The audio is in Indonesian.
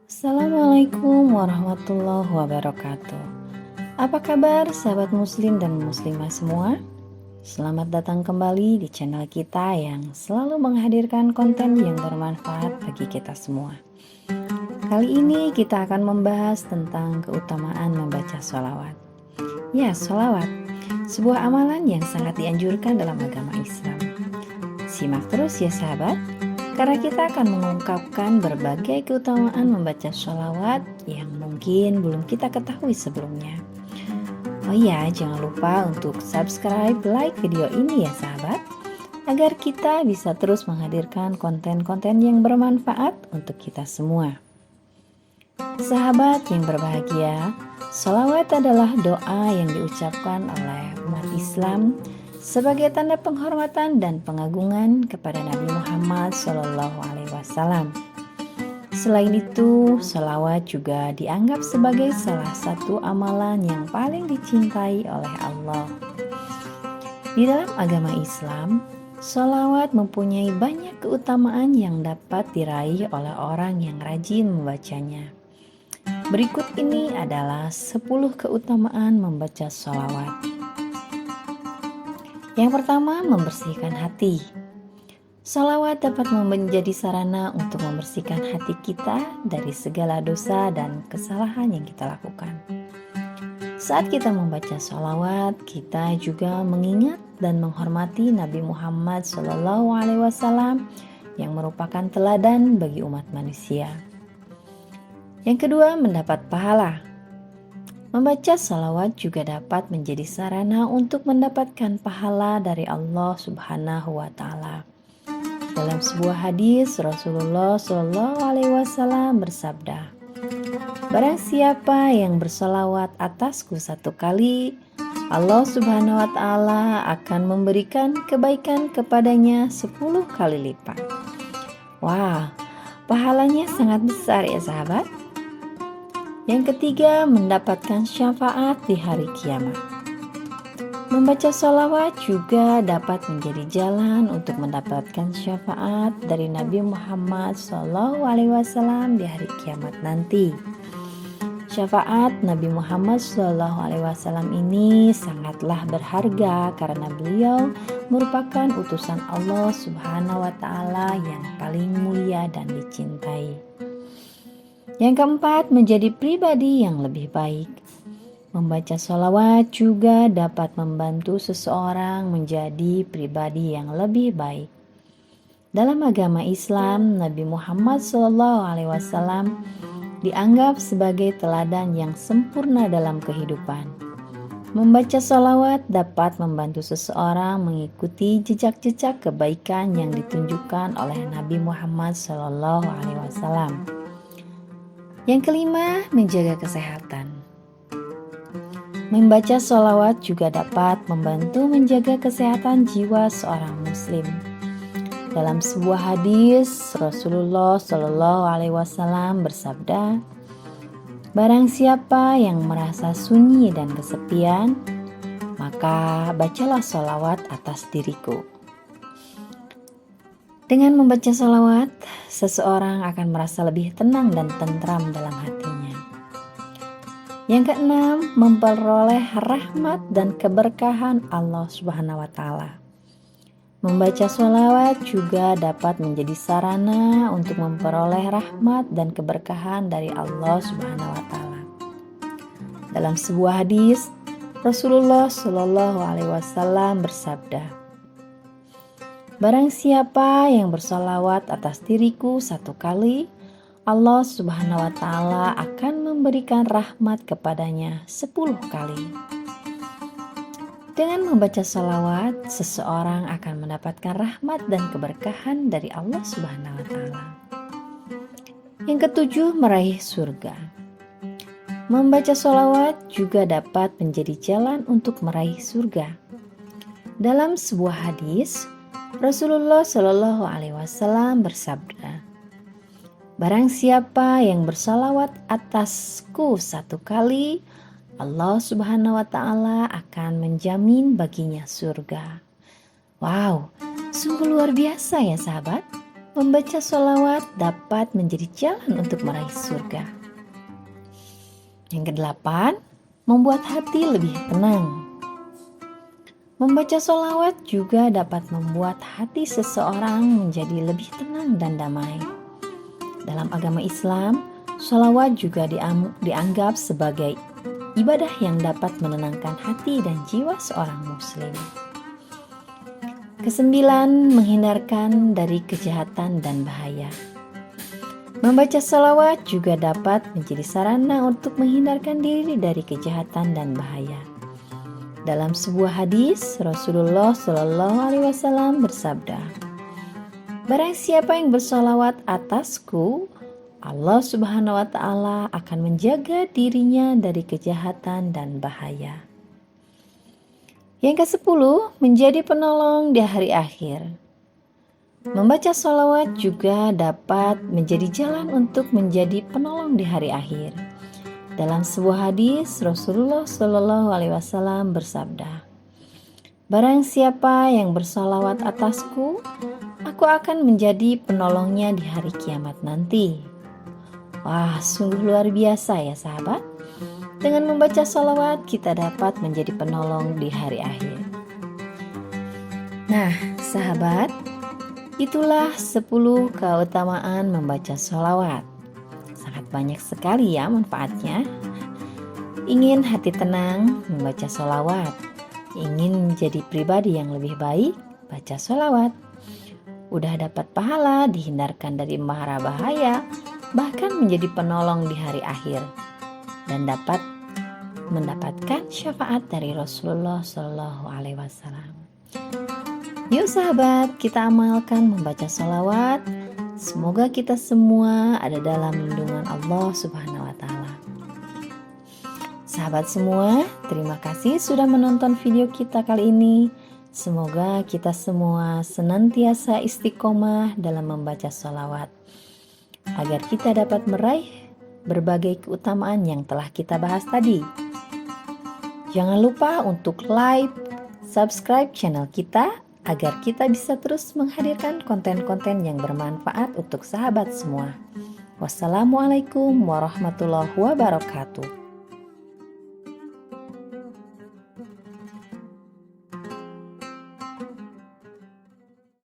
Assalamualaikum warahmatullahi wabarakatuh. Apa kabar sahabat muslim dan muslimah semua? Selamat datang kembali di channel kita yang selalu menghadirkan konten yang bermanfaat bagi kita semua. Kali ini kita akan membahas tentang keutamaan membaca sholawat. Ya, sholawat, sebuah amalan yang sangat dianjurkan dalam agama Islam. Simak terus ya sahabat, karena kita akan mengungkapkan berbagai keutamaan membaca sholawat yang mungkin belum kita ketahui sebelumnya. Oh iya, jangan lupa untuk subscribe, like video ini ya sahabat, agar kita bisa terus menghadirkan konten-konten yang bermanfaat untuk kita semua. Sahabat yang berbahagia, sholawat adalah doa yang diucapkan oleh umat Islam sebagai tanda penghormatan dan pengagungan kepada Nabi Muhammad SAW. Selain itu, sholawat juga dianggap sebagai salah satu amalan yang paling dicintai oleh Allah. Di dalam agama Islam, sholawat mempunyai banyak keutamaan yang dapat diraih oleh orang yang rajin membacanya. Berikut ini adalah 10 keutamaan membaca sholawat. Yang pertama, membersihkan hati. Sholawat dapat menjadi sarana untuk membersihkan hati kita dari segala dosa dan kesalahan yang kita lakukan. Saat kita membaca sholawat, kita juga mengingat dan menghormati Nabi Muhammad SAW yang merupakan teladan bagi umat manusia. Yang kedua, mendapat pahala. Membaca sholawat juga dapat menjadi sarana untuk mendapatkan pahala dari Allah Subhanahu wa Ta'ala. Dalam sebuah hadis, Rasulullah SAW bersabda, "Barang siapa yang bersholawat atasku 1 kali, Allah Subhanahu wa Ta'ala akan memberikan kebaikan kepadanya 10 kali lipat." Wah, pahalanya sangat besar ya sahabat. Yang ketiga, mendapatkan syafaat di hari kiamat. Membaca sholawat juga dapat menjadi jalan untuk mendapatkan syafaat dari Nabi Muhammad SAW di hari kiamat nanti. Syafaat Nabi Muhammad SAW ini sangatlah berharga karena beliau merupakan utusan Allah Subhanahu wa Ta'ala yang paling mulia dan dicintai. Yang keempat, menjadi pribadi yang lebih baik. Membaca sholawat juga dapat membantu seseorang menjadi pribadi yang lebih baik. Dalam agama Islam, Nabi Muhammad SAW dianggap sebagai teladan yang sempurna dalam kehidupan. Membaca sholawat dapat membantu seseorang mengikuti jejak-jejak kebaikan yang ditunjukkan oleh Nabi Muhammad SAW. Yang kelima, menjaga kesehatan. Membaca sholawat juga dapat membantu menjaga kesehatan jiwa seorang muslim. Dalam sebuah hadis, Rasulullah SAW bersabda, "Barang siapa yang merasa sunyi dan kesepian, maka bacalah sholawat atas diriku." Dengan membaca sholawat, seseorang akan merasa lebih tenang dan tentram dalam hatinya. Yang keenam, memperoleh rahmat dan keberkahan Allah Subhanahu wa Ta'ala. Membaca sholawat juga dapat menjadi sarana untuk memperoleh rahmat dan keberkahan dari Allah Subhanahu wa Ta'ala. Dalam sebuah hadis, Rasulullah SAW bersabda, "Barang siapa yang bersholawat atas diriku 1 kali, Allah Subhanahu wa Ta'ala akan memberikan rahmat kepadanya 10 kali." Dengan membaca sholawat, seseorang akan mendapatkan rahmat dan keberkahan dari Allah Subhanahu wa Ta'ala. Yang ketujuh, meraih surga. Membaca sholawat juga dapat menjadi jalan untuk meraih surga. Dalam sebuah hadis, Rasulullah SAW bersabda, "Barang siapa yang bersholawat atasku 1 kali, Allah Subhanahu wa Ta'ala akan menjamin baginya surga." Wow, sungguh luar biasa ya sahabat. Membaca sholawat dapat menjadi jalan untuk meraih surga. Yang kedelapan, membuat hati lebih tenang. Membaca sholawat juga dapat membuat hati seseorang menjadi lebih tenang dan damai. Dalam agama Islam, sholawat juga dianggap sebagai ibadah yang dapat menenangkan hati dan jiwa seorang muslim. Kesembilan, menghindarkan dari kejahatan dan bahaya. Membaca sholawat juga dapat menjadi sarana untuk menghindarkan diri dari kejahatan dan bahaya. Dalam sebuah hadis, Rasulullah SAW bersabda, "Barang siapa yang bersholawat atasku, Allah Subhanahu wa Ta'ala akan menjaga dirinya dari kejahatan dan bahaya." Yang ke-10, menjadi penolong di hari akhir. Membaca sholawat juga dapat menjadi jalan untuk menjadi penolong di hari akhir. Dalam sebuah hadis, Rasulullah SAW bersabda, "Barang siapa yang bersholawat atasku, aku akan menjadi penolongnya di hari kiamat nanti." Wah, sungguh luar biasa ya sahabat. Dengan membaca sholawat kita dapat menjadi penolong di hari akhir. Nah sahabat, itulah 10 keutamaan membaca sholawat. Sangat banyak sekali ya manfaatnya. Ingin hati tenang, membaca sholawat. Ingin menjadi pribadi yang lebih baik, baca sholawat. Udah dapat pahala, dihindarkan dari mara bahaya, bahkan menjadi penolong di hari akhir, dan dapat mendapatkan syafaat dari Rasulullah SAW. Yuk sahabat, kita amalkan membaca sholawat. Semoga kita semua ada dalam lindungan Allah Subhanahu wa Ta'ala. Sahabat semua, terima kasih sudah menonton video kita kali ini. Semoga kita semua senantiasa istiqomah dalam membaca sholawat, agar kita dapat meraih berbagai keutamaan yang telah kita bahas tadi. Jangan lupa untuk like, subscribe channel kita, agar kita bisa terus menghadirkan konten-konten yang bermanfaat untuk sahabat semua. Wassalamualaikum warahmatullahi wabarakatuh.